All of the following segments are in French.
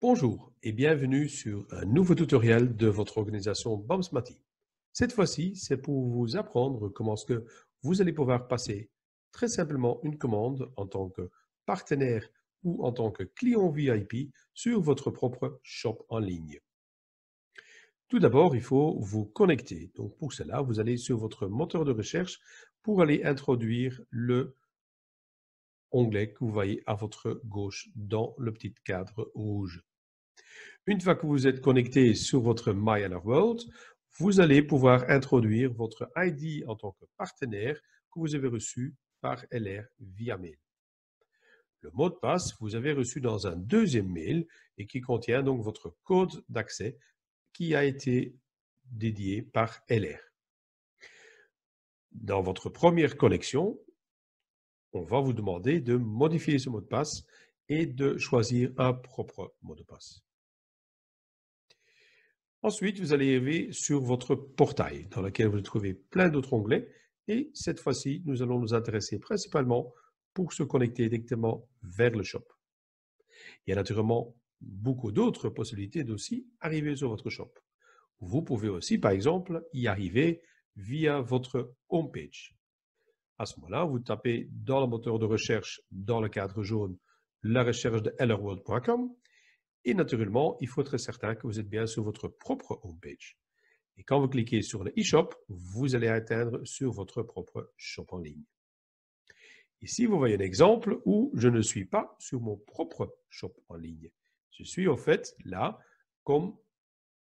Bonjour et bienvenue sur un nouveau tutoriel de votre organisation Bamsmati. Cette fois-ci, c'est pour vous apprendre comment est-ce que vous allez pouvoir passer très simplement une commande en tant que partenaire ou en tant que client VIP sur votre propre shop en ligne. Tout d'abord, il faut vous connecter. Donc pour cela, vous allez sur votre moteur de recherche pour aller introduire le onglet que vous voyez à votre gauche dans le petit cadre rouge. Une fois que vous êtes connecté sur votre My LR World, vous allez pouvoir introduire votre ID en tant que partenaire que vous avez reçu par LR via mail. Le mot de passe, vous avez reçu dans un deuxième mail et qui contient donc votre code d'accès qui a été dédié par LR. Dans votre première connexion, on va vous demander de modifier ce mot de passe et de choisir un propre mot de passe. Ensuite, vous allez arriver sur votre portail dans lequel vous trouvez plein d'autres onglets et cette fois-ci, nous allons nous intéresser principalement pour se connecter directement vers le shop. Il y a naturellement beaucoup d'autres possibilités d'aussi arriver sur votre shop. Vous pouvez aussi, par exemple, y arriver via votre homepage. À ce moment-là, vous tapez dans le moteur de recherche, dans le cadre jaune, la recherche de lrworld.com. Et naturellement, il faut être certain que vous êtes bien sur votre propre homepage. Et quand vous cliquez sur le e-shop, vous allez atteindre sur votre propre shop en ligne. Ici, vous voyez un exemple où je ne suis pas sur mon propre shop en ligne. Je suis en fait là comme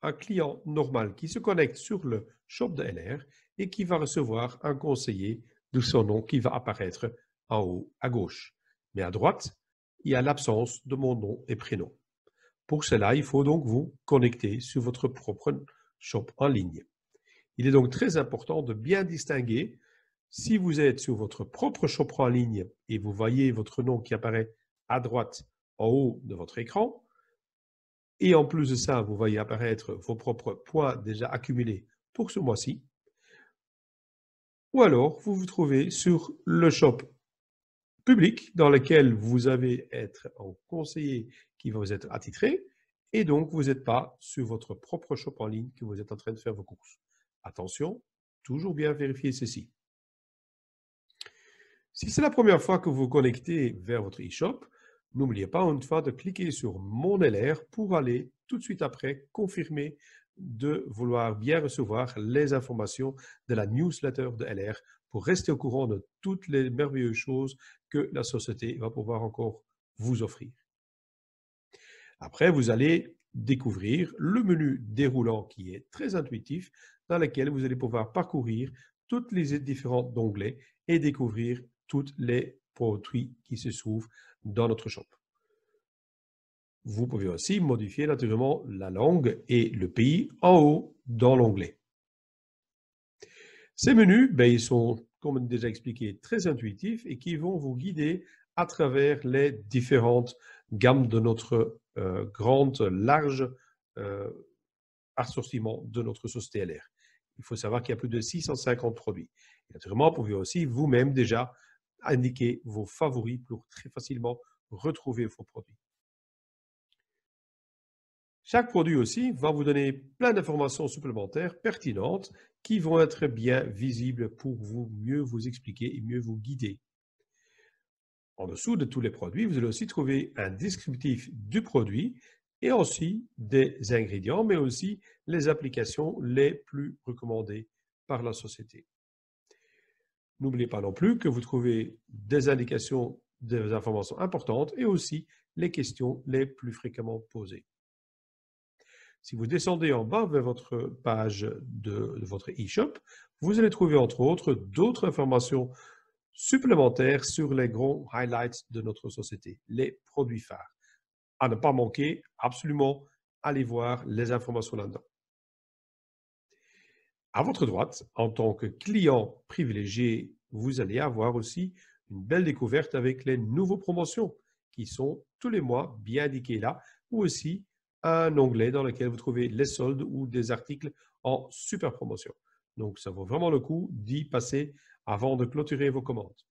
un client normal qui se connecte sur le shop de LR et qui va recevoir un conseiller de son nom qui va apparaître en haut à gauche. Mais à droite, il y a l'absence de mon nom et prénom. Pour cela, il faut donc vous connecter sur votre propre shop en ligne. Il est donc très important de bien distinguer si vous êtes sur votre propre shop en ligne et vous voyez votre nom qui apparaît à droite en haut de votre écran, et en plus de ça, vous voyez apparaître vos propres points déjà accumulés pour ce mois-ci, ou alors vous vous trouvez sur le shop public dans lequel vous allez être un conseiller qui va vous être attitré et donc vous n'êtes pas sur votre propre shop en ligne que vous êtes en train de faire vos courses. Attention, toujours bien vérifier ceci. Si c'est la première fois que vous vous connectez vers votre e-shop, n'oubliez pas une fois de cliquer sur Mon LR pour aller tout de suite après confirmer de vouloir bien recevoir les informations de la newsletter de LR pour rester au courant de toutes les merveilleuses choses que la société va pouvoir encore vous offrir. Après, vous allez découvrir le menu déroulant qui est très intuitif, dans lequel vous allez pouvoir parcourir toutes les différents onglets et découvrir tous les produits qui se trouvent dans notre shop. Vous pouvez aussi modifier naturellement la langue et le pays en haut dans l'onglet. Ces menus, ils sont, comme déjà expliqué, très intuitifs et qui vont vous guider à travers les différentes gammes de notre large assortiment de notre société LR. Il faut savoir qu'il y a plus de 650 produits. Et naturellement, vous pouvez aussi vous-même déjà indiquer vos favoris pour très facilement retrouver vos produits. Chaque produit aussi va vous donner plein d'informations supplémentaires pertinentes qui vont être bien visibles pour vous mieux vous expliquer et mieux vous guider. En dessous de tous les produits, vous allez aussi trouver un descriptif du produit et aussi des ingrédients, mais aussi les applications les plus recommandées par la société. N'oubliez pas non plus que vous trouvez des indications, des informations importantes et aussi les questions les plus fréquemment posées. Si vous descendez en bas vers votre page de votre e-shop, vous allez trouver entre autres d'autres informations supplémentaires sur les grands highlights de notre société, les produits phares. À ne pas manquer, absolument, allez voir les informations là-dedans. À votre droite, en tant que client privilégié, vous allez avoir aussi une belle découverte avec les nouvelles promotions qui sont tous les mois bien indiquées là, ou aussi un onglet dans lequel vous trouvez les soldes ou des articles en super promotion. Donc, ça vaut vraiment le coup d'y passer avant de clôturer vos commandes.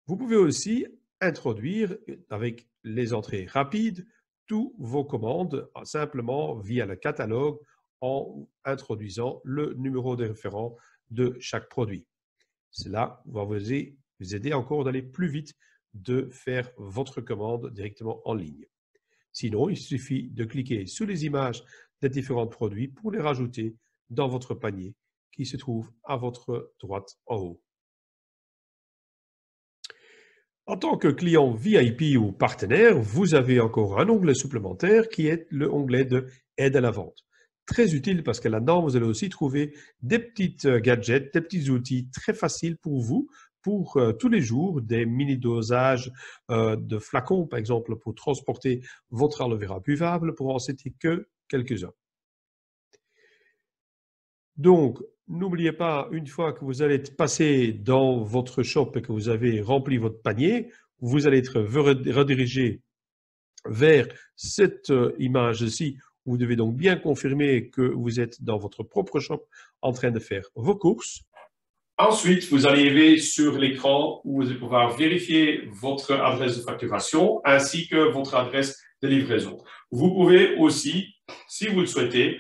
Vous pouvez aussi introduire avec les entrées rapides tous vos commandes simplement via le catalogue en introduisant le numéro de référent de chaque produit. Cela va vous aider encore d'aller plus vite de faire votre commande directement en ligne. Sinon, il suffit de cliquer sur les images des différents produits pour les rajouter dans votre panier qui se trouve à votre droite en haut. En tant que client VIP ou partenaire, vous avez encore un onglet supplémentaire qui est le onglet de Aide à la vente. Très utile parce que là-dedans, vous allez aussi trouver des petits gadgets, des petits outils très faciles pour vous, pour tous les jours, des mini-dosages de flacons, par exemple, pour transporter votre aloe vera buvable, pour en citer que quelques-uns. Donc, n'oubliez pas, une fois que vous allez être passé dans votre shop et que vous avez rempli votre panier, vous allez être redirigé vers cette image-ci. Vous devez donc bien confirmer que vous êtes dans votre propre shop en train de faire vos courses. Ensuite, vous arrivez sur l'écran où vous allez pouvoir vérifier votre adresse de facturation ainsi que votre adresse de livraison. Vous pouvez aussi, si vous le souhaitez,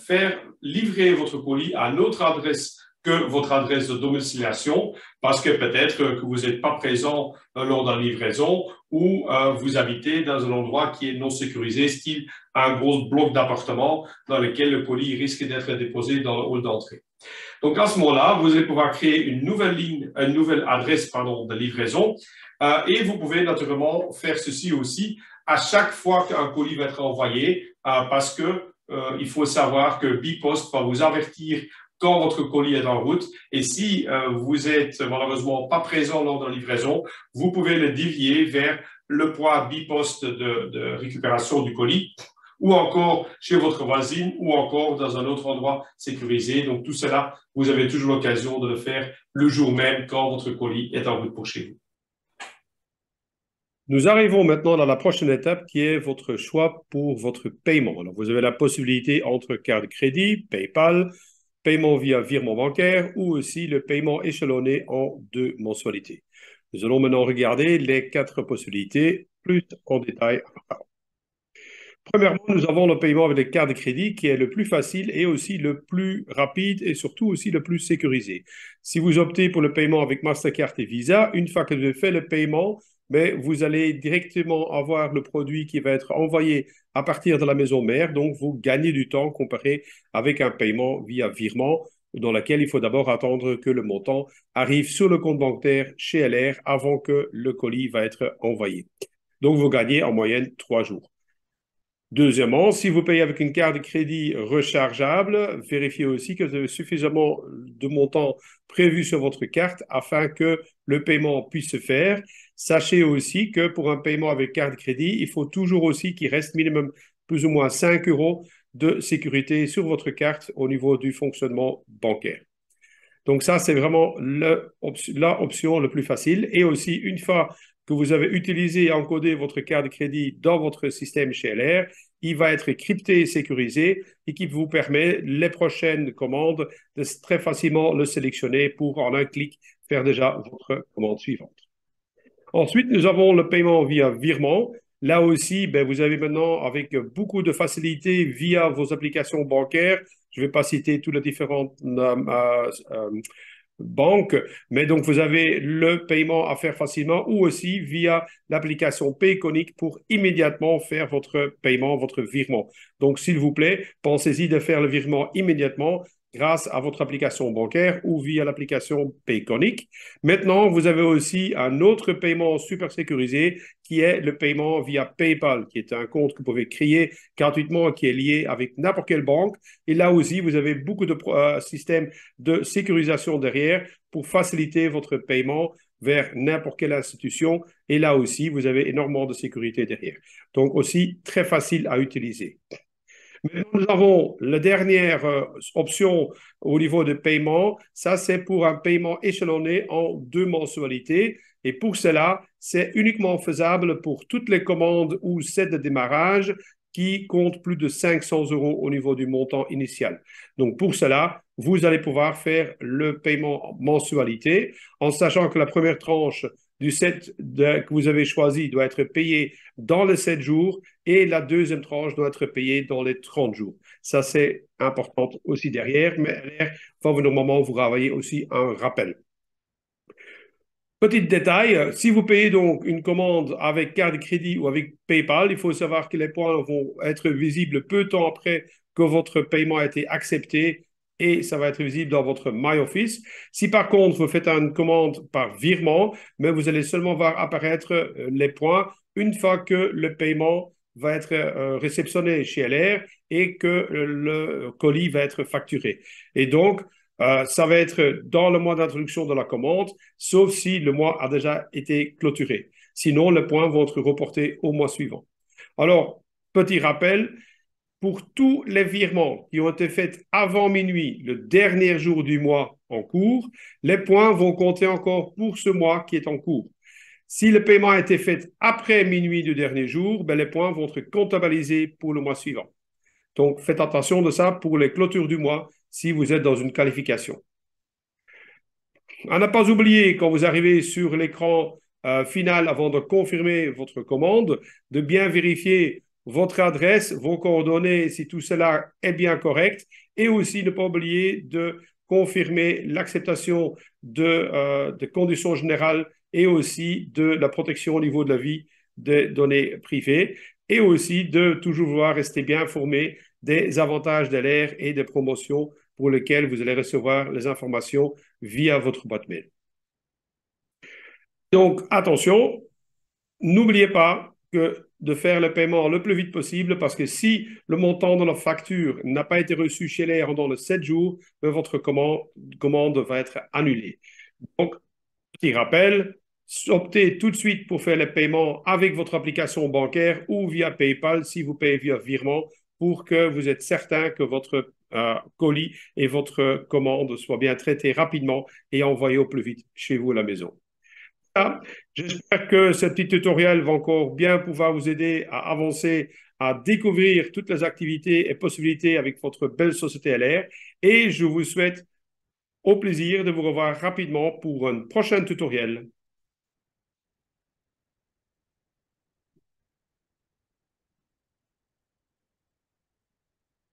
faire livrer votre colis à notre adresse que votre adresse de domiciliation parce que peut-être que vous n'êtes pas présent lors de la livraison ou vous habitez dans un endroit qui est non sécurisé, style un gros bloc d'appartement dans lequel le colis risque d'être déposé dans le hall d'entrée. Donc, à ce moment-là, vous allez pouvoir créer une nouvelle adresse de livraison et vous pouvez naturellement faire ceci aussi à chaque fois qu'un colis va être envoyé parce que il faut savoir que Bipost va vous avertir quand votre colis est en route et si vous êtes malheureusement pas présent lors de la livraison, vous pouvez le dévier vers le point Bipost de récupération du colis ou encore chez votre voisine, ou encore dans un autre endroit sécurisé. Donc, tout cela, vous avez toujours l'occasion de le faire le jour même quand votre colis est en route pour chez vous. Nous arrivons maintenant dans la prochaine étape qui est votre choix pour votre paiement. Alors, vous avez la possibilité entre carte de crédit, PayPal, paiement via virement bancaire ou aussi le paiement échelonné en 2 mensualités. Nous allons maintenant regarder les 4 possibilités plus en détail. Premièrement, nous avons le paiement avec les cartes de crédit qui est le plus facile et aussi le plus rapide et surtout aussi le plus sécurisé. Si vous optez pour le paiement avec Mastercard et Visa, une fois que vous avez fait le paiement, vous allez directement avoir le produit qui va être envoyé à partir de la maison mère. Donc, vous gagnez du temps comparé avec un paiement via virement dans lequel il faut d'abord attendre que le montant arrive sur le compte bancaire chez LR avant que le colis va être envoyé. Donc, vous gagnez en moyenne 3 jours. Deuxièmement, si vous payez avec une carte de crédit rechargeable, vérifiez aussi que vous avez suffisamment de montant prévu sur votre carte afin que le paiement puisse se faire. Sachez aussi que pour un paiement avec carte de crédit, il faut toujours aussi qu'il reste minimum plus ou moins 5 € de sécurité sur votre carte au niveau du fonctionnement bancaire. Donc ça, c'est vraiment l'option la plus facile. Et aussi, une fois que vous avez utilisé et encodé votre carte de crédit dans votre système chez LR, il va être crypté et sécurisé et qui vous permet les prochaines commandes de très facilement le sélectionner pour en un clic faire déjà votre commande suivante. Ensuite, nous avons le paiement via virement. Là aussi, vous avez maintenant avec beaucoup de facilité via vos applications bancaires. Je ne vais pas citer toutes les différentes banque, mais donc vous avez le paiement à faire facilement ou aussi via l'application Payconic pour immédiatement faire votre paiement, votre virement. Donc, s'il vous plaît, pensez-y de faire le virement immédiatement grâce à votre application bancaire ou via l'application Payconic. Maintenant, vous avez aussi un autre paiement super sécurisé qui est le paiement via PayPal, qui est un compte que vous pouvez créer gratuitement, qui est lié avec n'importe quelle banque. Et là aussi, vous avez beaucoup de systèmes de sécurisation derrière pour faciliter votre paiement vers n'importe quelle institution. Et là aussi, vous avez énormément de sécurité derrière. Donc aussi, très facile à utiliser. Maintenant, nous avons la dernière option au niveau de paiement. Ça, c'est pour un paiement échelonné en 2 mensualités. Et pour cela, c'est uniquement faisable pour toutes les commandes ou sets de démarrage qui comptent plus de 500 € au niveau du montant initial. Donc, pour cela, vous allez pouvoir faire le paiement en mensualité en sachant que la première tranche que vous avez choisi doit être payée dans les 7 jours et la deuxième tranche doit être payée dans les 30 jours. Ça, c'est important aussi derrière, mais normalement, vous travaillez aussi un rappel. Petit détail, si vous payez donc une commande avec carte de crédit ou avec PayPal, il faut savoir que les points vont être visibles peu de temps après que votre paiement a été accepté et ça va être visible dans votre My Office. Si par contre vous faites une commande par virement, mais vous allez seulement voir apparaître les points une fois que le paiement va être réceptionné chez LR et que le colis va être facturé. Et donc, ça va être dans le mois d'introduction de la commande, sauf si le mois a déjà été clôturé. Sinon, les points vont être reportés au mois suivant. Alors, petit rappel, pour tous les virements qui ont été faits avant minuit, le dernier jour du mois en cours, les points vont compter encore pour ce mois qui est en cours. Si le paiement a été fait après minuit du dernier jour, ben les points vont être comptabilisés pour le mois suivant. Donc, faites attention de ça pour les clôtures du mois si vous êtes dans une qualification. À ne pas oublier, quand vous arrivez sur l'écran final avant de confirmer votre commande, de bien vérifier votre adresse, vos coordonnées, si tout cela est bien correct, et aussi ne pas oublier de confirmer l'acceptation de conditions générales et aussi de la protection au niveau de la vie des données privées, et aussi de toujours vouloir rester bien informé des avantages de l'air et des promotions pour lesquelles vous allez recevoir les informations via votre boîte mail. Donc, attention, n'oubliez pas que de faire le paiement le plus vite possible parce que si le montant de la facture n'a pas été reçu chez l'air dans les 7 jours, votre commande va être annulée. Donc, petit rappel, optez tout de suite pour faire le paiement avec votre application bancaire ou via PayPal si vous payez via virement pour que vous êtes certain que votre colis et votre commande soient bien traités rapidement et envoyés au plus vite chez vous à la maison. Voilà. J'espère que ce petit tutoriel va encore bien pouvoir vous aider à avancer, à découvrir toutes les activités et possibilités avec votre belle société LR et je vous souhaite au plaisir de vous revoir rapidement pour un prochain tutoriel.